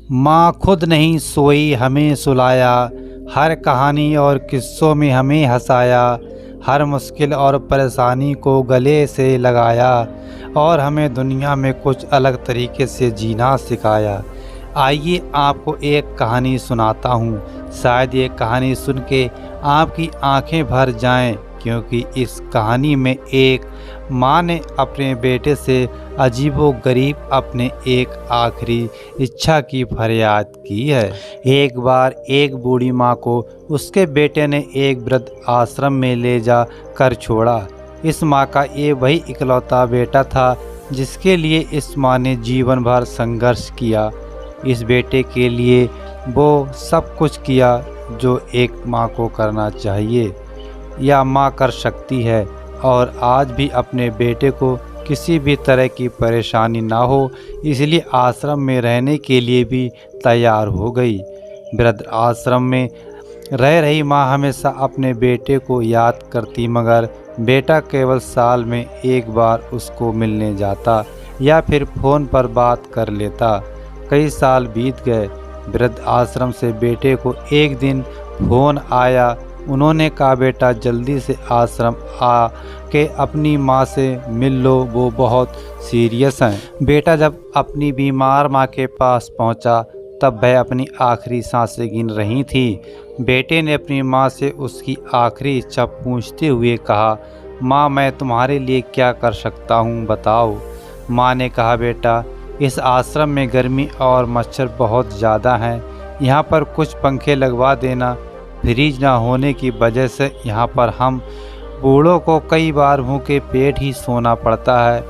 माँ खुद नहीं सोई हमें सुलाया, हर कहानी और किस्सों में हमें हंसाया, हर मुश्किल और परेशानी को गले से लगाया और हमें दुनिया में कुछ अलग तरीके से जीना सिखाया। आइए आपको एक कहानी सुनाता हूँ, शायद ये कहानी सुन के आपकी आंखें भर जाएं, क्योंकि इस कहानी में एक माँ ने अपने बेटे से अजीबोगरीब अपने एक आखिरी इच्छा की फरियाद की है। एक बार एक बूढ़ी माँ को उसके बेटे ने एक वृद्ध आश्रम में ले जा कर छोड़ा। इस माँ का ये वही इकलौता बेटा था जिसके लिए इस माँ ने जीवन भर संघर्ष किया। इस बेटे के लिए वो सब कुछ किया जो एक माँ को करना चाहिए या माँ कर सकती है, और आज भी अपने बेटे को किसी भी तरह की परेशानी ना हो इसलिए आश्रम में रहने के लिए भी तैयार हो गई। वृद्ध आश्रम में रह रही माँ हमेशा अपने बेटे को याद करती, मगर बेटा केवल साल में एक बार उसको मिलने जाता या फिर फ़ोन पर बात कर लेता। कई साल बीत गए। वृद्ध आश्रम से बेटे को एक दिन फ़ोन आया। उन्होंने कहा, बेटा जल्दी से आश्रम आ के अपनी माँ से मिल लो, वो बहुत सीरियस हैं। बेटा जब अपनी बीमार माँ के पास पहुँचा तब वह अपनी आखिरी सांसें गिन रही थी। बेटे ने अपनी माँ से उसकी आखिरी इच्छा पूछते हुए कहा, माँ मैं तुम्हारे लिए क्या कर सकता हूँ, बताओ। माँ ने कहा, बेटा इस आश्रम में गर्मी और मच्छर बहुत ज़्यादा हैं, यहाँ पर कुछ पंखे लगवा देना। फ्रिज ना होने की वजह से यहाँ पर हम बूढ़ों को कई बार भूखे पेट ही सोना पड़ता है,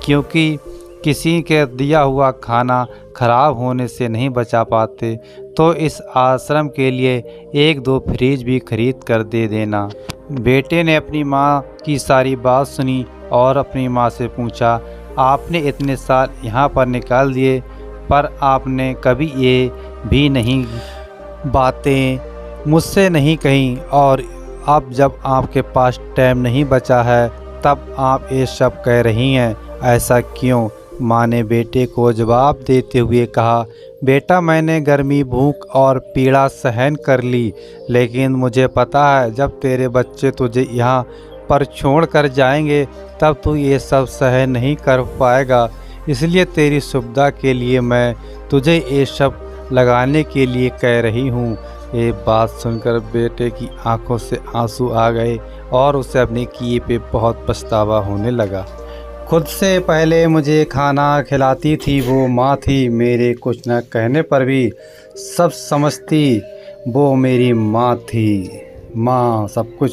क्योंकि किसी के दिया हुआ खाना खराब होने से नहीं बचा पाते। तो इस आश्रम के लिए एक दो फ्रिज भी खरीद कर दे देना। बेटे ने अपनी माँ की सारी बात सुनी और अपनी माँ से पूछा, आपने इतने साल यहाँ पर निकाल दिए पर आपने कभी ये भी नहीं बातें मुझसे नहीं कहीं, और अब जब आपके पास टाइम नहीं बचा है तब आप ये सब कह रही हैं, ऐसा क्यों? माँ ने बेटे को जवाब देते हुए कहा, बेटा मैंने गर्मी, भूख और पीड़ा सहन कर ली, लेकिन मुझे पता है जब तेरे बच्चे तुझे यहाँ पर छोड़ कर जाएंगे तब तू ये सब सहन नहीं कर पाएगा। इसलिए तेरी सुविधा के लिए मैं तुझे ये सब लगाने के लिए कह रही हूँ। ये बात सुनकर बेटे की आंखों से आंसू आ गए और उसे अपने किए पे बहुत पछतावा होने लगा। खुद से पहले मुझे खाना खिलाती थी वो माँ थी, मेरे कुछ न कहने पर भी सब समझती वो मेरी माँ थी। माँ सब कुछ